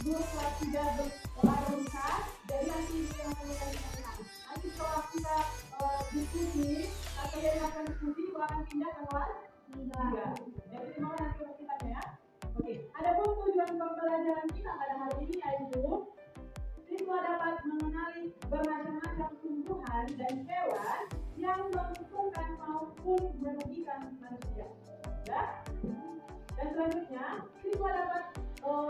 guru kelas 3 berusaha, jadi nanti yang akan nanti setelah kita diskusi atau yang akan diskusi akan pindah ke kelas 3. Jadi terima kasih kita ya. Oke, adapun tujuan pembelajaran kita pada hari ini yaitu siswa dapat mengenali bermacam-macam tumbuhan dan hewan yang menguntungkan maupun merugikan manusia. Ya? Dan selanjutnya, siswa dapat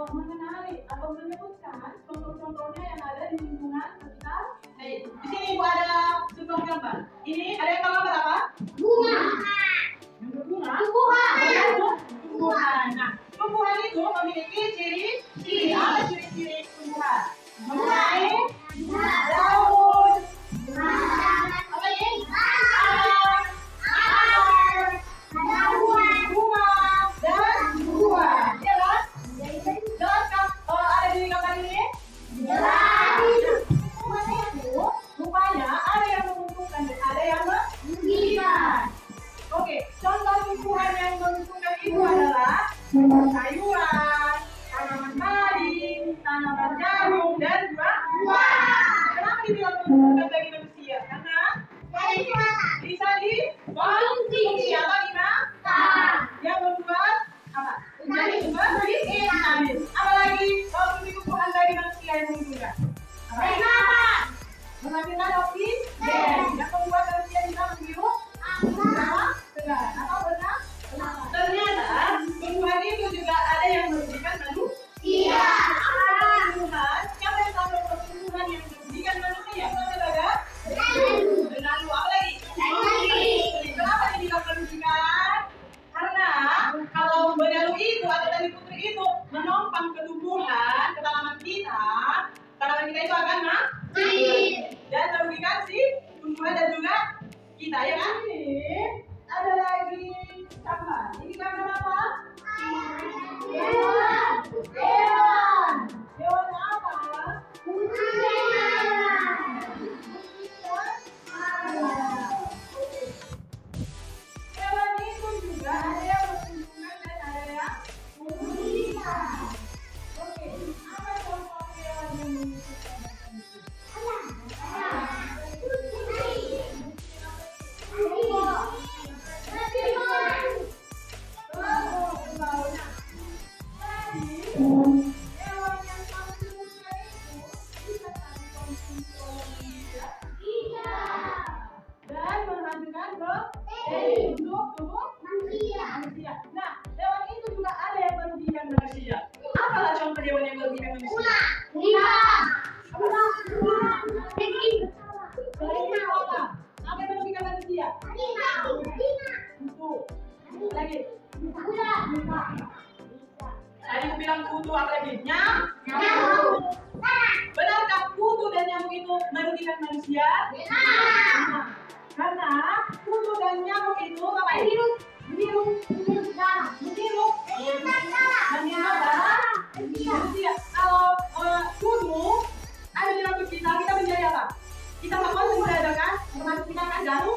mengenali atau menyebutkan contoh-contohnya yang ada di lingkungan sekitar. Di sini Ibu ada contoh gambar. Ini ada yang gambar apa? Bunga. Yang berbunga? Tumbuhan. Nah, tumbuhan itu memiliki ciri-ciri. Apa ciri-ciri tumbuhan? Mempunyai daun, apa ini? Bunga dan buah. Jelas? Jelaskah ada di gambar ini? Jelas. Tumbuhan itu rupanya ada yang menguntungkan dan ada yang merugikan. Oke, contoh tumbuhan yang menguntungkan itu adalah sayuran, tanaman padi, tanaman jagung, dan buah. Kenapa dibilang menguntungkan bagi manusia? Karena bisa dikonsumsi atau dimakan. Yang membuat apa? Menjadi sumber vitamin. Apalagi tumbuhan bagi manusia yang menguntungkan. Menghasilkan oksigen yang membuat manusia bisa menghirup udara segar atau benar. Ternyata tumbuhan itu juga ada yang merugikan manusia. Tumbuhan, siapa yang tahu tumbuhan yang merugikan manusia? Benalu, apa lagi? Kenapa dibilang merugikan? Karena kalau benalu itu atau tali putri itu menopang ke tumbuhan, ke tanaman kita itu akan mati dan merugikan si tumbuhan dan juga kita, ya kan? Ini ada lagi gambar. Ini gambar apa? Hewan. Hewan apa? Hewan itu juga ada yang menguntungkan dan ada yang merugikan. Oke, apa contoh hewan yang menguntungkan dan untuk tubuh manusia. Nah, hewan itu juga ada yang merugikan manusia. Apalah contoh hewan yang merugikan manusia? Apa yang merugikan manusia? Kutu. Lagi. Tadi aku bilang kutu, apa lagi? Nyamuk. Benarkah kutu dan nyamuk itu merugikan manusia? Karena kutu dan nyamuk itu apa? Menghirup darah manusia. Kalau kutu ada di rambut kita menjadi apa? Kita mengkonsumsi udara kan? Termasuk kita kan garuk.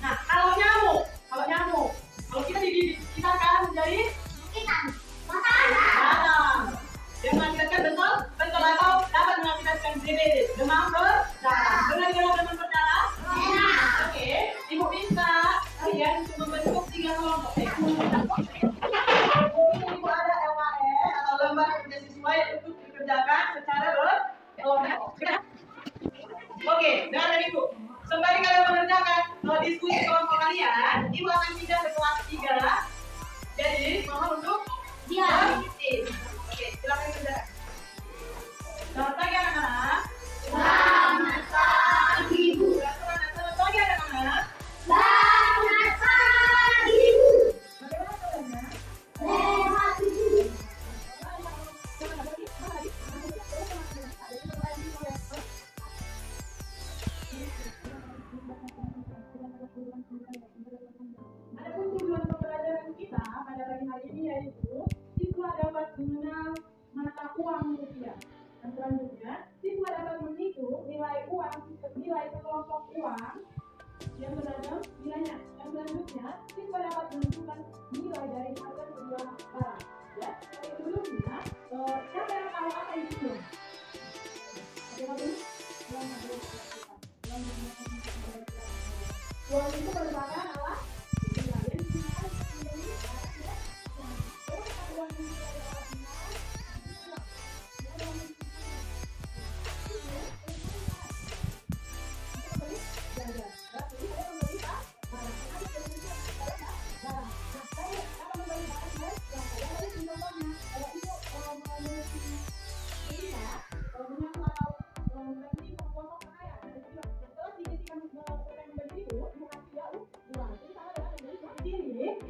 Nah, kalau nyamuk, kalau kita digigit, kita akan menjadi batang. Dia mengakibatkan bentol atau dapat mengakibatkan DBD, demam berdarah. Dengan demam berdarah? Oke, Ibu minta kalian untuk membentuk 3 kelompok. Ibu ada LKS atau lembar kerja siswa yang untuk dikerjakan secara berkelompok. Oke, dengar Ibu. Sembari kalian mengerjakan diskusi kelompok kalian, Ibu akan pindah ke kelas 3. Jadi, mohon untuk aktif. Oke, silakan kerjakan. Selamat pagi anak-anak. Selamat pagi, Bu. Selamat pagi anak-anak. Selamat pagi, Bu. Bagaimana kabarnya? Sehat, Bu. Adapun tujuan pembelajaran kita pada pagi hari ini yaitu siswa dapat mengenal tahu apa itu belum? Uang itu merupakan apa?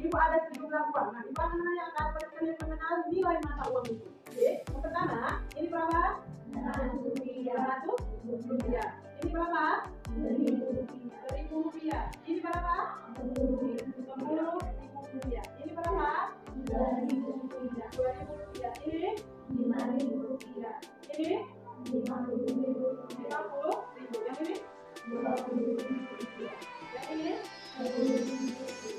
Ibu ada sejumlah uang. Nah, ibu akan menanyakan pada kalian mengenal nilai mata uang itu. Oke, yang pertama, ini berapa? 100 rupiah. Ini berapa? 1.000 rupiah. Ini berapa? 10.000 rupiah. Ini berapa? 2.000 rupiah. 2.000 rupiah. Ini 5.000 rupiah. Ini 50.000 rupiah. Yang ini 20.000 rupiah. Yang ini 10.000 rupiah.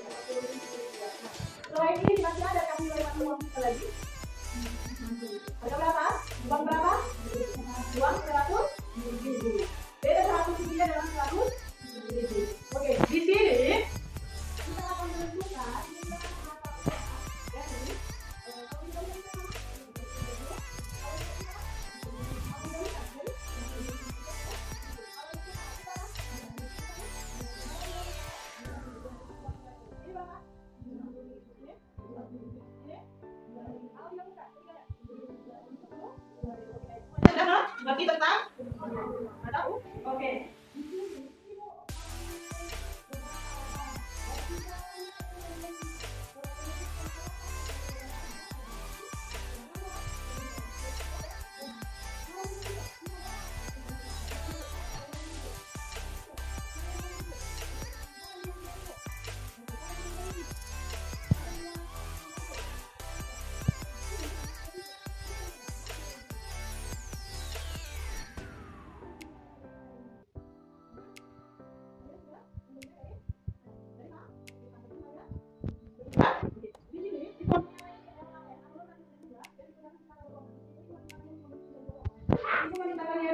Selain ini masih ada kami lewat uang kita lagi. Ada berapa? Uang berapa? Uang 100.000. Beda 100 rupiah dengan 100.000. Oke, di sini kita akan menentukan berarti tentang? Nggak tahu? Oke.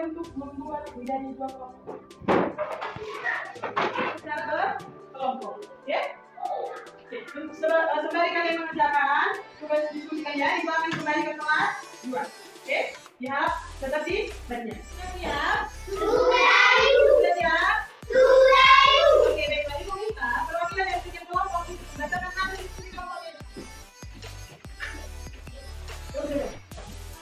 Untuk membuat menjadi dua kelompok secara berkelompok, ya. Sembari kalian mengerjakan, coba diskusikan ya. Ibu akan kembali ke kelas 2. Oke, siap? Tetap di baca. Siap? Sudah. Sudah siap? Oke, baiklah. Ibu minta perwakilan dari tiga kelompok itu berdasarkan hasil diskusi kelompok ini.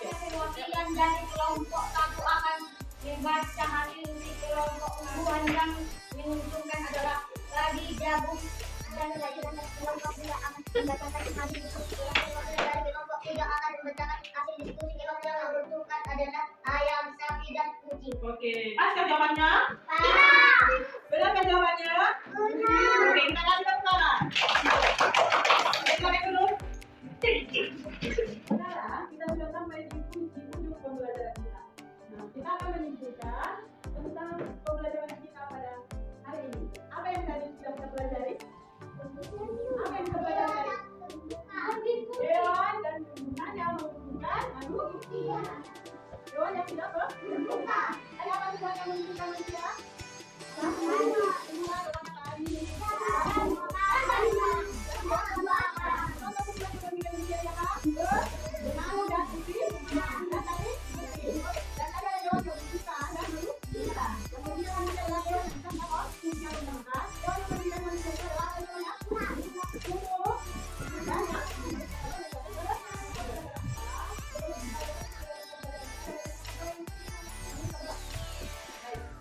Perwakilan dari kelompok satu akan membaca hasil di kelompok hubungan yang menguntungkan adalah Ladi Jagung dan kelompok tidak akan membacakan hasil diskusi kelompok dari kelompok tidak akan membacakan hasil diskusi kelompok yang menguntungkan adalah ayam, sapi dan kucing. Oke, pas jawabannya? Benar kan jawabannya? Oke, kita kasih tepuk tangan dulu. Sekarang kita sudah sampai di ujung pembelajaran kita. Nah, kita akan menyimpulkan tentang pembelajaran kita pada hari ini. Apa yang tadi sudah kita pelajari? Apa yang kita pelajari? Hewan dan tumbuhan yang menguntungkan manusia. Hewan yang tidak menguntungkan. Ada apa tumbuhan yang menguntungkan manusia?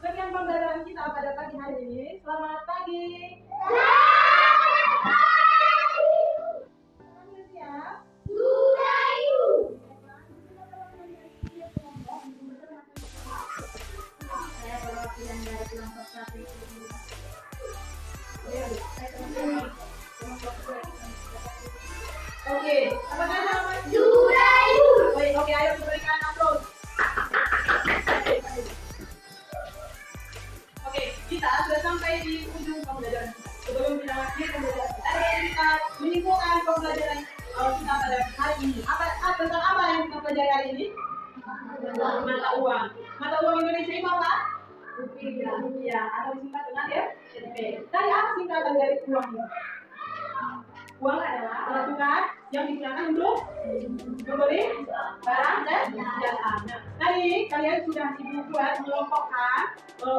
Sekian pembelajaran kita pada pagi hari ini. Selamat pagi. Oke, apakah jawaban? Baik, oke, ayo kita berikan aplaus. Oke, kita sudah sampai di ujung pembelajaran kita. Sebelum kita akhir pembelajaran kita, kita menyimpulkan pembelajaran kita pada hari ini. Tentang apa yang kita pelajari hari ini? Indonesia itu apa? Rupiah atau disingkat dengan RP. Dari apa singkatan dari uang ini? Uang adalah alat tukar yang digunakan untuk membeli barang dan jasa. Nah, tadi kalian sudah ibu buat mengelompokkan,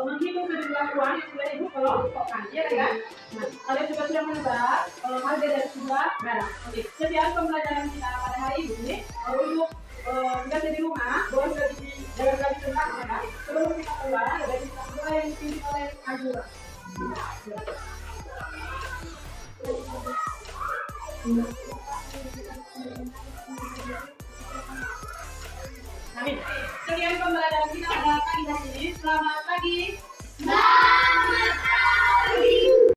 menghitung sejumlah uang yang sudah ibu kelompokkan, ya kan? Nah, kalian juga sudah menebak harga dari sebuah barang. Oke, sekian pembelajaran kita pada hari ini. Untuk tugas di rumah, boleh sudah di tentang ya. Sebelum kita keluar, ada kita mulai yang dipilih oleh Azura. Amin. Sekian pembelajaran kita pada pagi hari ini. Selamat pagi.